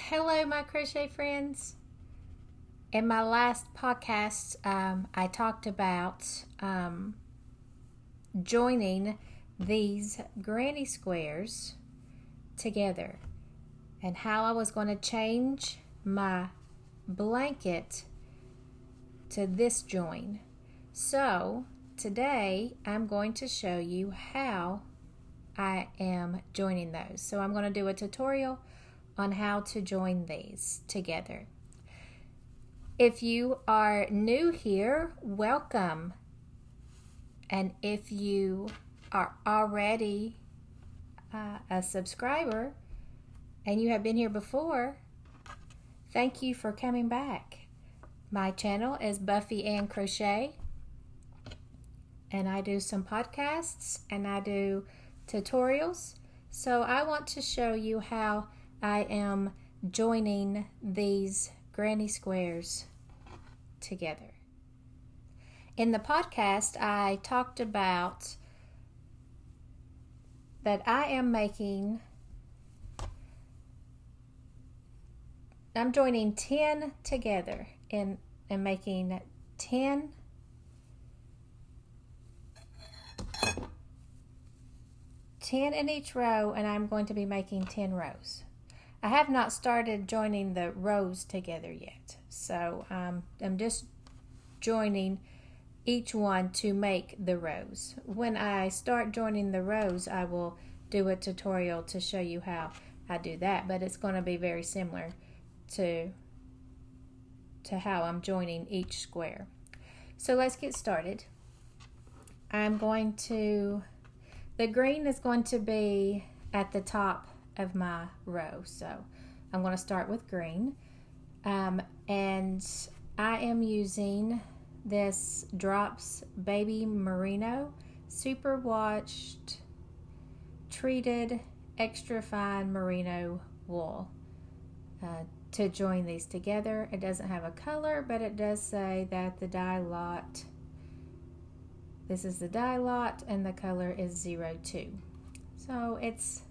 Hello, my crochet friends. In my last podcast, I talked about joining these granny squares together and how I was going to change my blanket to this join. So today I'm going to show you how I am joining those. So I'm going to do a tutorial on how to join these together. If you are new here, welcome. And if you are already a subscriber and you have been here before, thank you for coming back. My channel is buffie.ann Crochet, and I do some podcasts and I do tutorials. So I want to show you how I am joining these granny squares together. In the podcast, I talked about that I'm joining 10 together and making 10 in each row, and I'm going to be making 10 rows. I have not started joining the rows together yet, so I'm just joining each one to make the rows. When I start joining the rows, I will do a tutorial to show you how I do that, but it's going to be very similar to how I'm joining each square. So let's get started. The green is going to be at the top of my row, so I'm going to start with green, and I am using this Drops Baby Merino Super Washed Treated Extra Fine Merino Wool to join these together. It doesn't have a color, but it does say that the dye lot, this is the dye lot, and the color is 02. So it's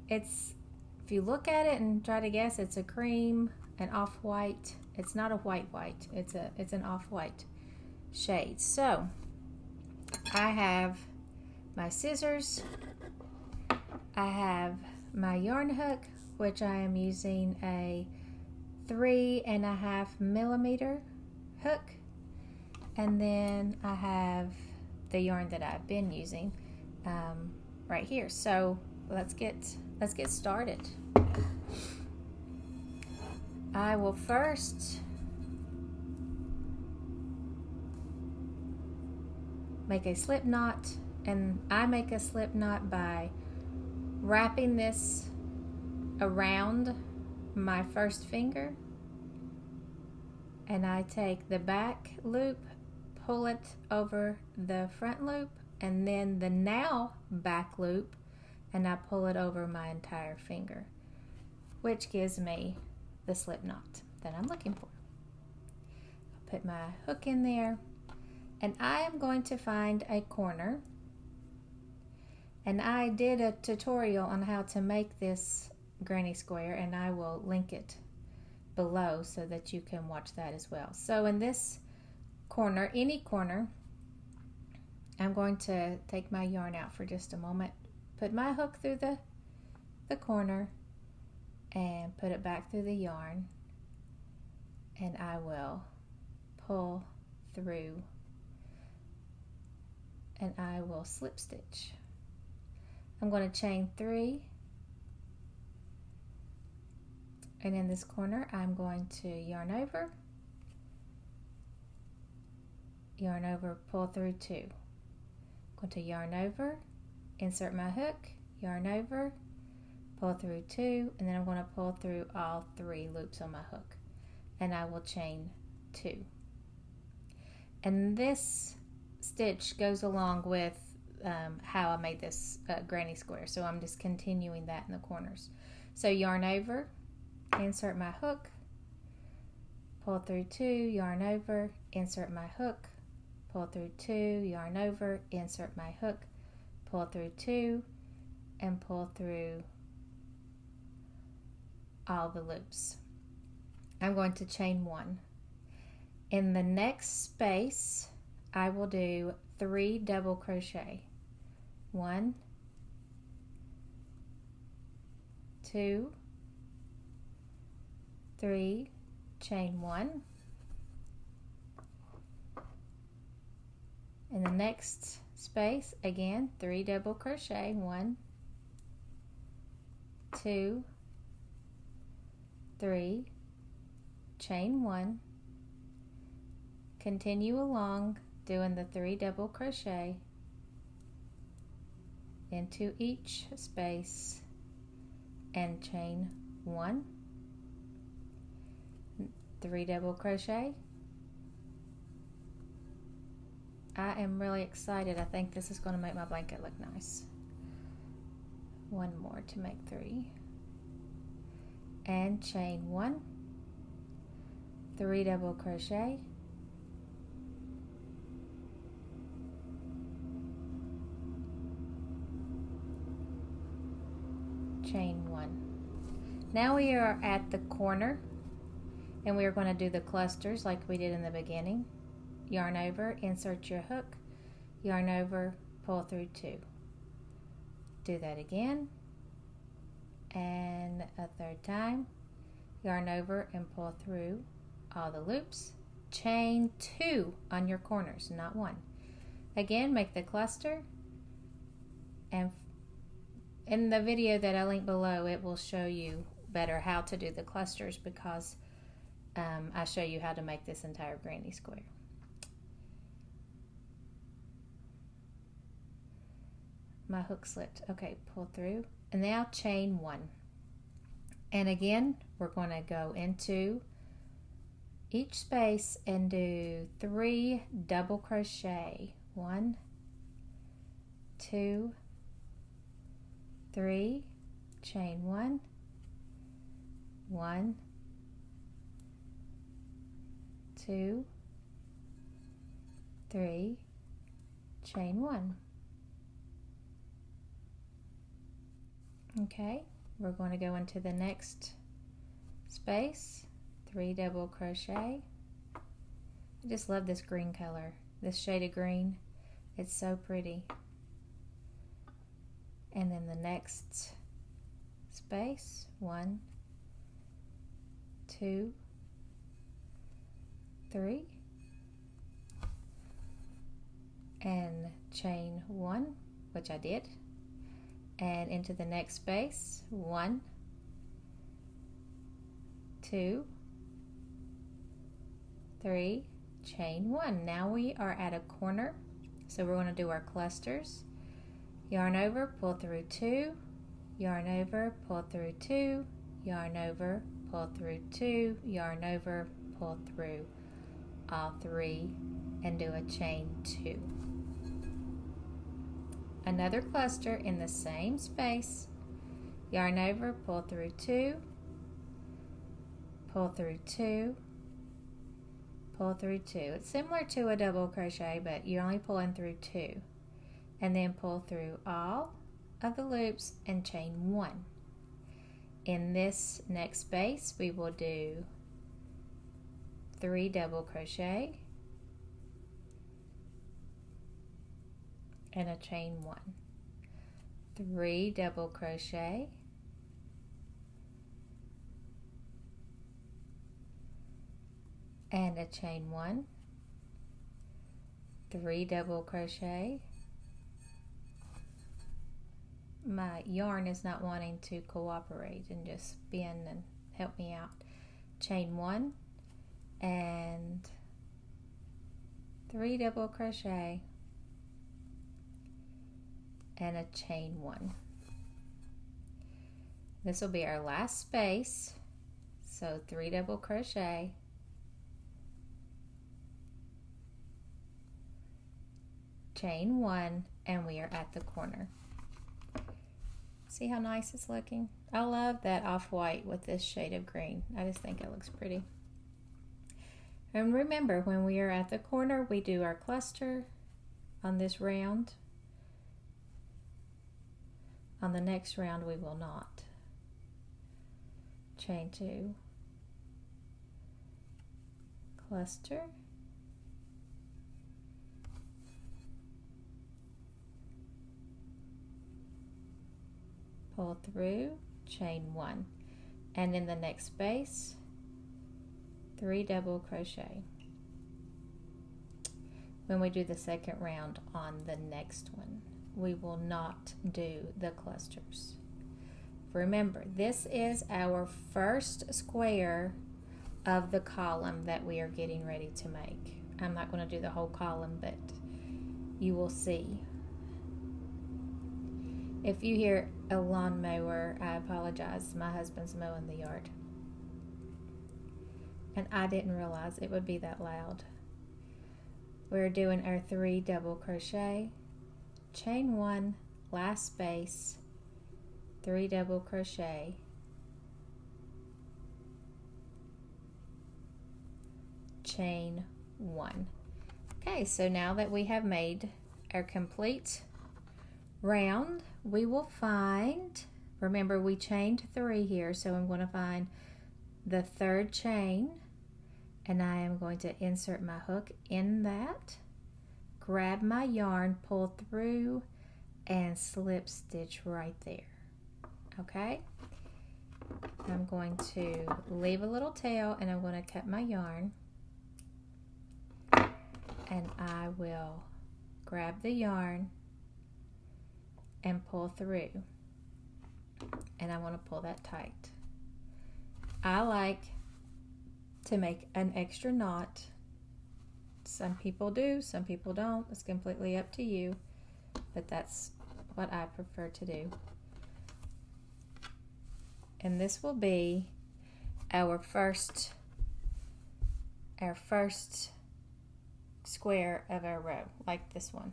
if you look at it and try to guess, it's a cream, an off-white. It's not a white, it's an off-white shade. So I have my scissors, I have my yarn hook, which I am using a 3.5 millimeter hook, and then I have the yarn that I've been using right here. So let's get started. I will first make a slip knot, and I make a slip knot by wrapping this around my first finger, and I take the back loop, pull it over the front loop, and then the now back loop, and I pull it over my entire finger, which gives me the slip knot that I'm looking for. I'll put my hook in there, and I am going to find a corner, and I did a tutorial on how to make this granny square, and I will link it below so that you can watch that as well. So in this corner, any corner, I'm going to take my yarn out for just a moment, put my hook through the corner, and put it back through the yarn, and I will pull through, and I will slip stitch. I'm going to chain 3, and in this corner I'm going to yarn over, pull through 2. I'm going to yarn over, insert my hook, yarn over, pull through 2, and then I'm going to pull through all 3 loops on my hook, and I will chain 2. And this stitch goes along with how I made this granny square, so I'm just continuing that in the corners. So yarn over, insert my hook, pull through 2, yarn over, insert my hook, pull through 2, yarn over, insert my hook, pull through 2, and pull through all the loops. I'm going to chain 1. In the next space, I will do 3 double crochet. 1, 2, 3, chain 1. In the next space, again, 3 double crochet. 1, 2, 3, chain 1. Continue along doing the 3 double crochet into each space and chain 1, 3 double crochet. I am really excited. I think this is going to make my blanket look nice. 1 more to make 3 and chain 1, 3 double crochet, chain 1. Now we are at the corner and we are going to do the clusters like we did in the beginning. Yarn over, insert your hook, yarn over, pull through 2. Do that again and a third time. Yarn over and pull through all the loops. Chain 2 on your corners, not 1. Again, make the cluster, and in the video that I link below, it will show you better how to do the clusters because I show you how to make this entire granny square. My hook slipped. Okay, pull through and now chain 1. And again, we're going to go into each space and do 3 double crochet. 1, 2, 3, chain 1, 1, 2, 3, chain 1. Okay, we're going to go into the next space, 3 double crochet. I just love this green color, this shade of green. It's so pretty. And then the next space, 1, 2, 3, and chain 1, which I did. And into the next space, 1, 2, 3, chain 1. Now we are at a corner, so we're going to do our clusters. Yarn over, pull through 2, yarn over, pull through 2, yarn over, pull through 2, yarn over, pull through all 3, and do a chain 2. Another cluster in the same space, yarn over, pull through 2, pull through 2, pull through 2. It's similar to a double crochet, but you're only pulling through 2. And then pull through all of the loops and chain 1. In this next space, we will do 3 double crochet and a chain 1, 3 double crochet, and a chain 1, 3 double crochet. My yarn is not wanting to cooperate and just bend and help me out. Chain 1 and 3 double crochet and a chain 1. This will be our last space, so 3 double crochet, chain 1, and we are at the corner. See how nice it's looking? I love that off-white with this shade of green. I just think it looks pretty. And remember, when we are at the corner, we do our cluster on this round. On the next round, we will not. chain 2, cluster, pull through, chain 1, and in the next space 3 double crochet when we do the second round. On the next one we will not do the clusters. Remember, this is our first square of the column that we are getting ready to make. I'm not going to do the whole column, but you will see. If you hear a lawnmower, I apologize. My husband's mowing the yard. And I didn't realize it would be that loud. We're doing our 3 double crochet, chain 1, last space, 3 double crochet, chain 1. Okay, so now that we have made our complete round, we will find, remember we chained 3 here, so I'm going to find the 3rd chain, and I am going to insert my hook in that, grab my yarn, pull through, and slip stitch right there. Okay, I'm going to leave a little tail, and I'm going to cut my yarn, and I will grab the yarn and pull through, and I want to pull that tight. I like to make an extra knot. Some people do, some people don't. It's completely up to you, but that's what I prefer to do. And this will be our first square of our row, like this one.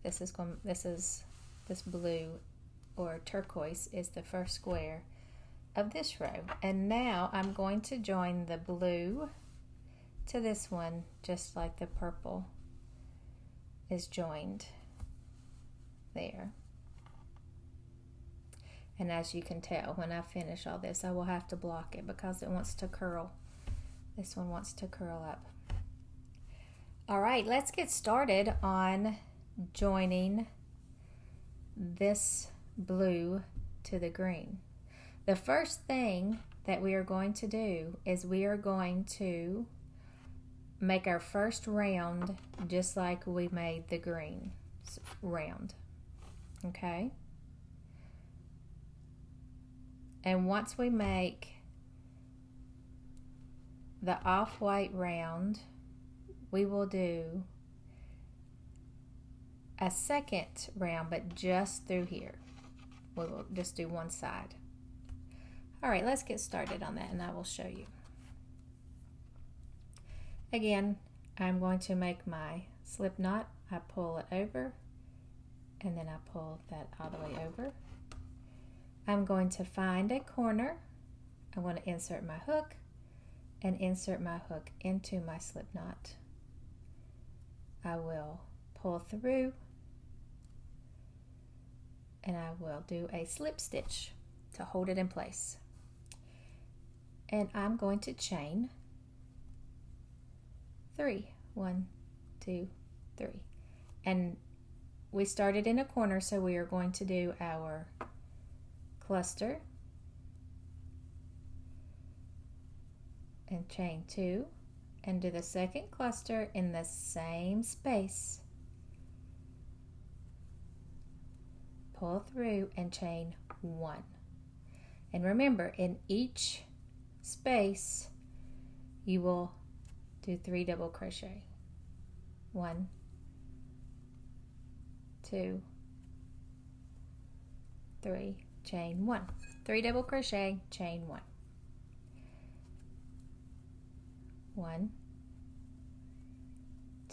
This blue or turquoise is the first square of this row. And now I'm going to join the blue to this one just like the purple is joined there. And as you can tell, when I finish all this, I will have to block it because it wants to curl. This one wants to curl up. All right, let's get started on joining this blue to the green. The first thing that we are going to do is we are going to make our first round just like we made the green round. Okay? And once we make the off-white round, we will do a second round, but just through here. We will just do one side. All right, let's get started on that, and I will show you. Again, I'm going to make my slip knot. I pull it over, and then I pull that all the way over. I'm going to find a corner. I want to insert my hook and insert my hook into my slip knot. I will pull through, and I will do a slip stitch to hold it in place. And I'm going to chain 3. 1, 2, 3. And we started in a corner, so we are going to do our cluster and chain 2 and do the second cluster in the same space. Pull through and chain 1. And remember, in each space you will do 3 double crochet. 1, 2, 3, chain 1. 3 double crochet, chain 1. 1,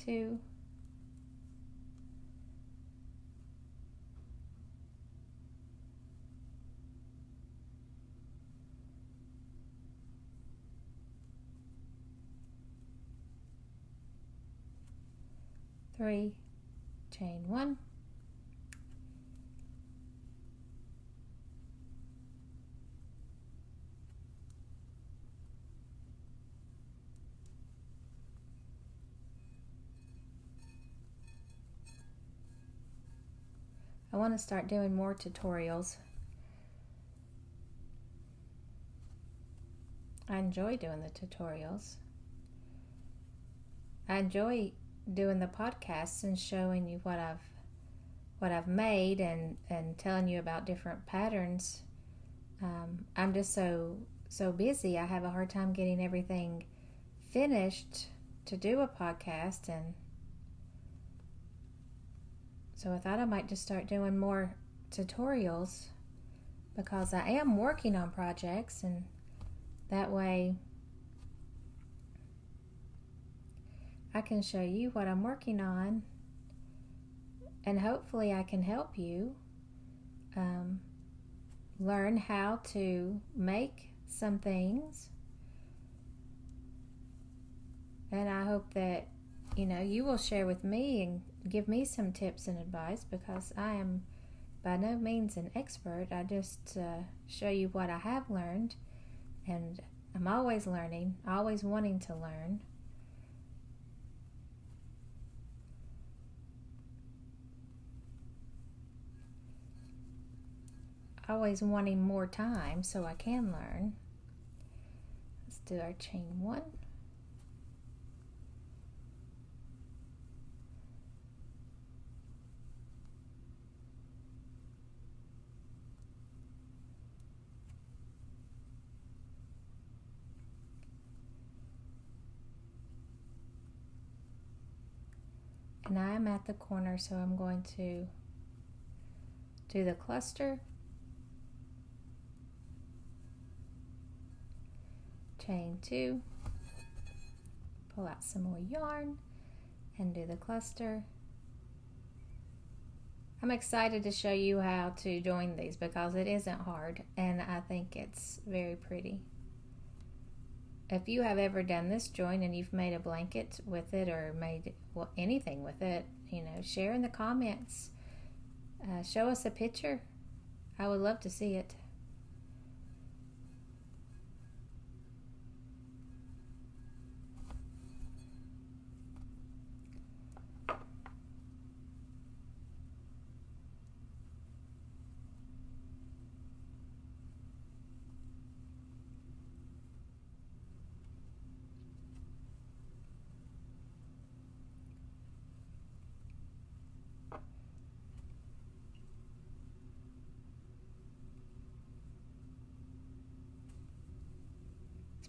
2, 3, chain 1, I want to start doing more tutorials. I enjoy doing the tutorials. I enjoy doing the podcasts and showing you what I've made and telling you about different patterns. I'm just so busy. I have a hard time getting everything finished to do a podcast, and so I thought I might just start doing more tutorials because I am working on projects, and that way I can show you what I'm working on, and hopefully I can help you learn how to make some things. And I hope that you will share with me and give me some tips and advice, because I am by no means an expert. I just show you what I have learned, and I'm always learning, always wanting to learn. Always wanting more time so I can learn. Let's do our chain 1. And I am at the corner, so I'm going to do the cluster, chain 2, pull out some more yarn and do the cluster. I'm excited to show you how to join these because it isn't hard, and I think it's very pretty. If you have ever done this join and you've made a blanket with it or made anything with it, share in the comments. Show us a picture. I would love to see it.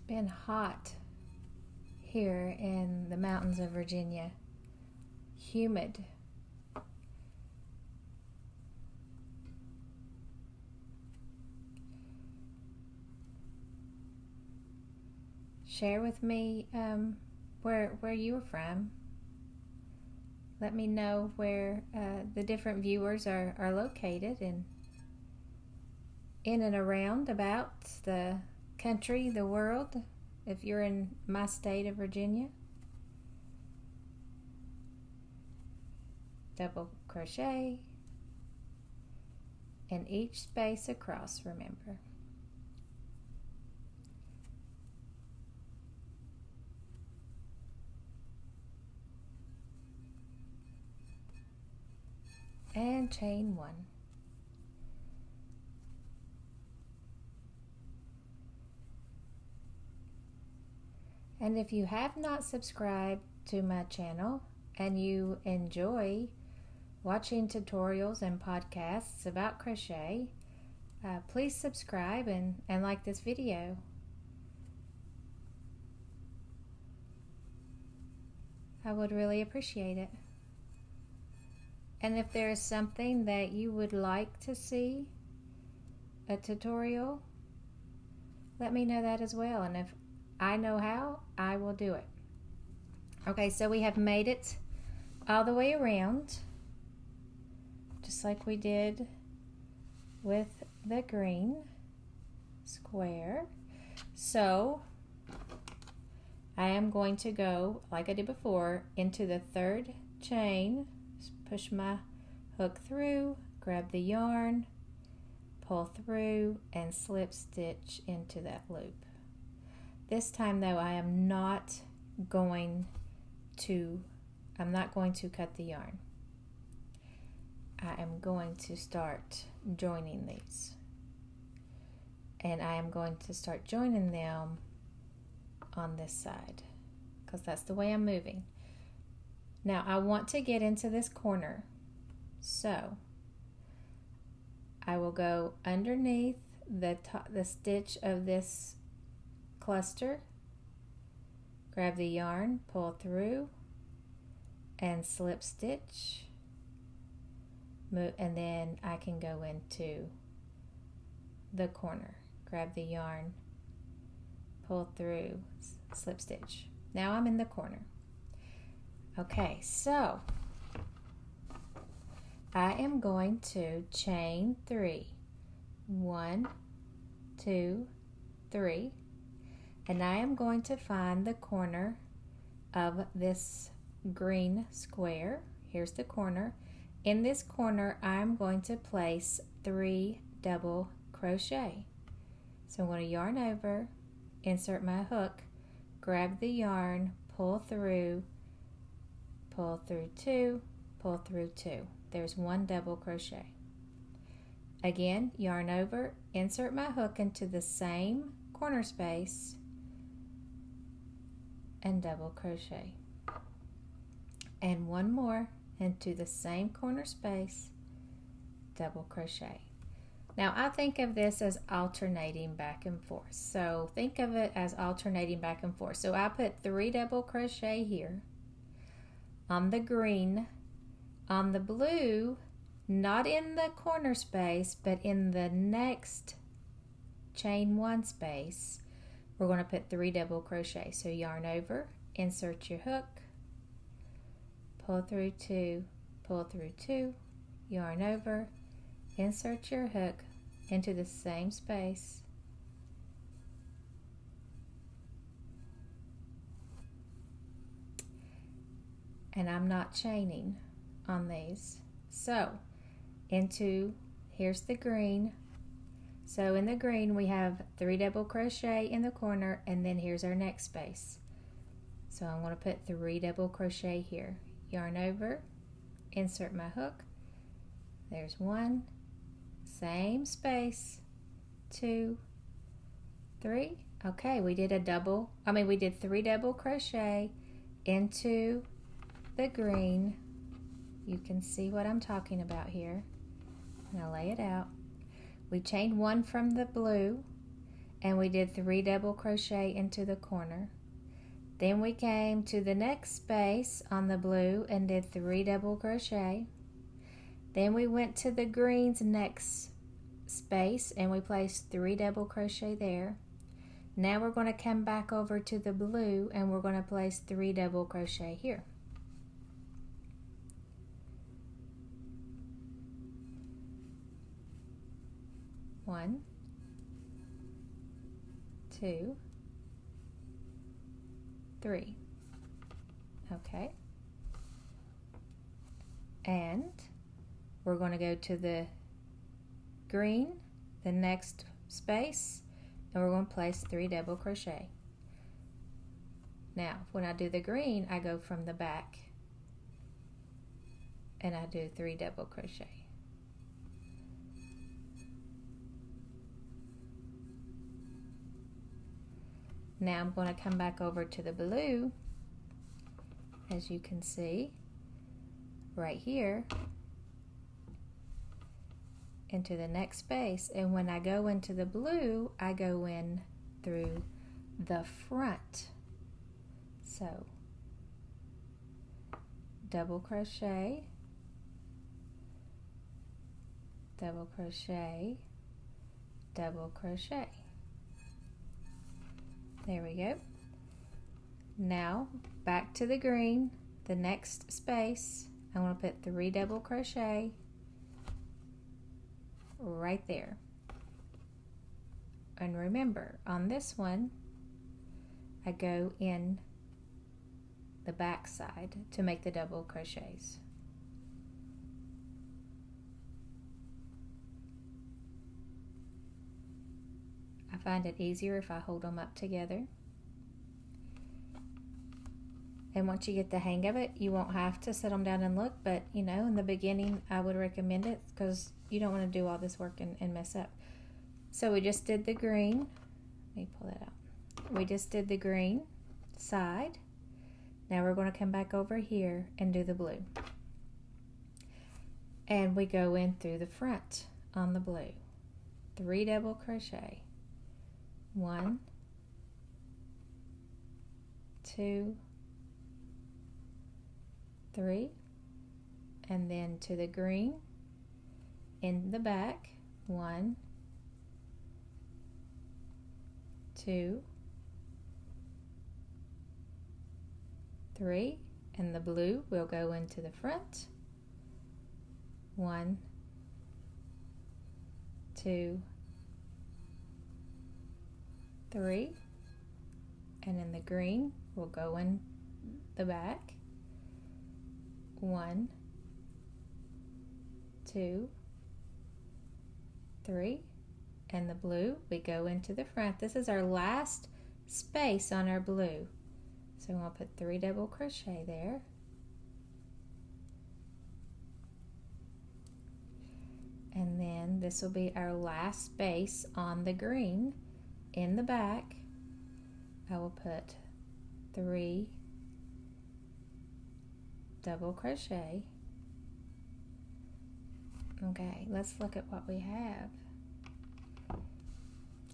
Been hot here in the mountains of Virginia. Humid. Share with me where you are from. Let me know where the different viewers are located in and around about the country, the world, if you're in my state of Virginia. Double crochet in each space across, remember. And chain 1. And if you have not subscribed to my channel and you enjoy watching tutorials and podcasts about crochet, please subscribe and like this video. I would really appreciate it. And if there is something that you would like to see a tutorial, let me know that as well. And if I know how, I will do it. Okay, so we have made it all the way around, just like we did with the green square. So I am going to go, like I did before, into the 3rd chain, push my hook through, grab the yarn, pull through, and slip stitch into that loop. This time though, I'm not going to cut the yarn. I am going to start joining these. And I am going to start joining them on this side because that's the way I'm moving. Now I want to get into this corner, so I will go underneath the stitch of this cluster, grab the yarn, pull through, and slip stitch, move, and then I can go into the corner, grab the yarn, pull through, slip stitch. Now I'm in the corner. Okay, so I am going to chain 3, 1, 2, 3, and I am going to find the corner of this green square. Here's the corner. In this corner, I'm going to place 3 double crochet. So I'm going to yarn over, insert my hook, grab the yarn, pull through 2, pull through 2. There's 1 double crochet. Again, yarn over, insert my hook into the same corner space, and double crochet. And 1 more into the same corner space, double crochet. Now I think of this as alternating back and forth. So think of it as alternating back and forth. So I put 3 double crochet here on the green. On the blue, not in the corner space, but in the next chain 1 space, we're going to put 3 double crochet. So yarn over, insert your hook, pull through 2, pull through 2, yarn over, insert your hook into the same space, and I'm not chaining on these. So here's the green. So in the green we have 3 double crochet in the corner, and then here's our next space. So I'm going to put 3 double crochet here. Yarn over, insert my hook, there's 1, same space, 2, 3. Okay, we did 3 double crochet into the green. You can see what I'm talking about here. I'm going to lay it out. We chained 1 from the blue, and we did 3 double crochet into the corner. Then we came to the next space on the blue and did 3 double crochet. Then we went to the green's next space and we placed 3 double crochet there. Now we're going to come back over to the blue and we're going to place 3 double crochet here. One, 2, 3. Okay. And we're going to go to the green, the next space, and we're going to place 3 double crochet. Now, when I do the green, I go from the back and I do 3 double crochet. Now I'm going to come back over to the blue, as you can see, right here, into the next space. And when I go into the blue, I go in through the front. So, double crochet, double crochet, double crochet. There we go. Now back to the green, the next space. I'm going to put 3 double crochet right there. And remember, on this one, I go in the back side to make the double crochets. I find it easier if I hold them up together. And once you get the hang of it, you won't have to sit them down and look. But, you know, in the beginning, I would recommend it because you don't want to do all this work and mess up. So we just did the green. Let me pull that out. We just did the green side. Now we're going to come back over here and do the blue. And we go in through the front on the blue. 3 double crochet. 1, 2, 3, and then to the green in the back. 1, 2, 3, and the blue will go into the front. 1, 2, 3, and then the green will go in the back. 1, 2, 3, and the blue we go into the front. This is our last space on our blue, so I'm going to put 3 double crochet there. And then this will be our last space on the green. In the back, I will put 3 double crochet. Okay, let's look at what we have.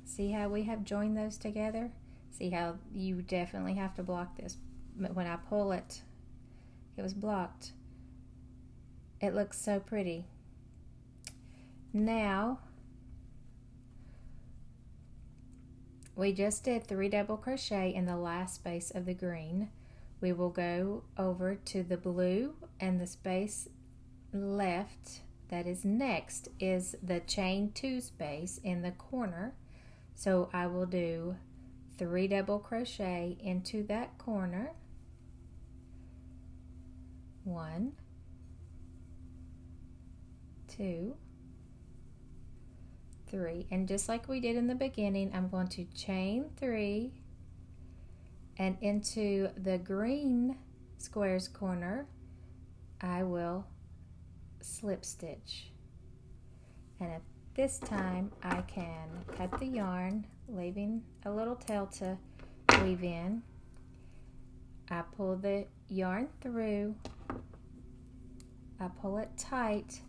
See how we have joined those together? See how you definitely have to block this. When I pull it, it was blocked. It looks so pretty. Now, we just did 3 double crochet in the last space of the green. We will go over to the blue, and the space left that is next is the chain 2 space in the corner. So I will do 3 double crochet into that corner. 1, 2, 3, and just like we did in the beginning, I'm going to chain 3, and into the green squares corner I will slip stitch, and at this time I can cut the yarn, leaving a little tail to weave in. I pull the yarn through, I pull it tight.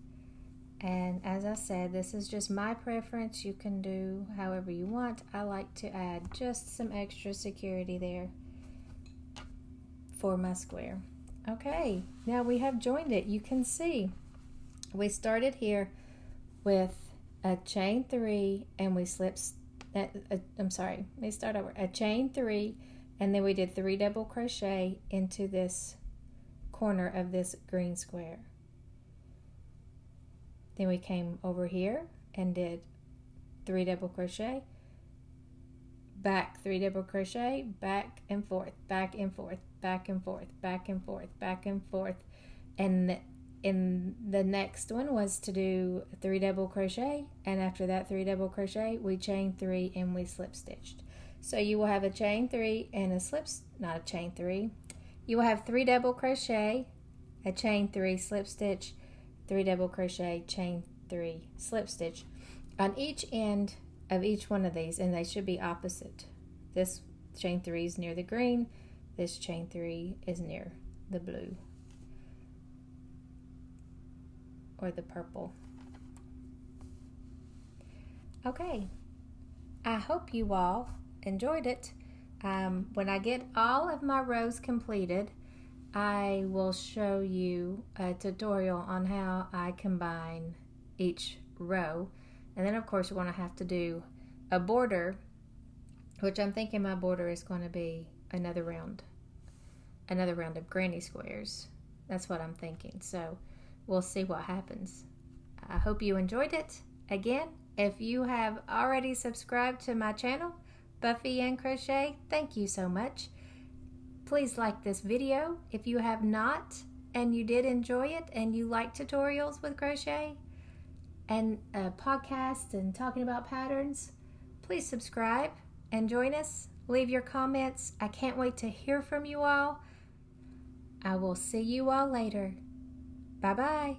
And as I said, this is just my preference. You can do however you want. I like to add just some extra security there for my square. Okay, now we have joined it. You can see we started here with a chain 3 and we slipped, we start over. A chain 3 and then we did 3 double crochet into this corner of this green square. Then we came over here and did 3 double crochet, back 3 double crochet, back and forth, back and forth, back and forth, back and forth, back and forth. And in the next one was to do 3 double crochet, and after that 3 double crochet, we chain 3 and we slip stitched. So you will have a chain 3 and a slip, not a chain 3. You will have 3 double crochet, a chain 3, slip stitch, 3 double crochet, chain 3, slip stitch on each end of each one of these, and they should be opposite. This chain 3 is near the green, this chain 3 is near the blue or the purple. Okay, I hope you all enjoyed it. When I get all of my rows completed, I will show you a tutorial on how I combine each row. And then of course we're going to have to do a border, which I'm thinking my border is going to be another round of granny squares. That's what I'm thinking. So we'll see what happens. I hope you enjoyed it. Again, if you have already subscribed to my channel, Buffy and Crochet, thank you so much. Please like this video if you have not and you did enjoy it and you like tutorials with crochet and podcasts and talking about patterns. Please subscribe and join us. Leave your comments. I can't wait to hear from you all. I will see you all later. Bye-bye.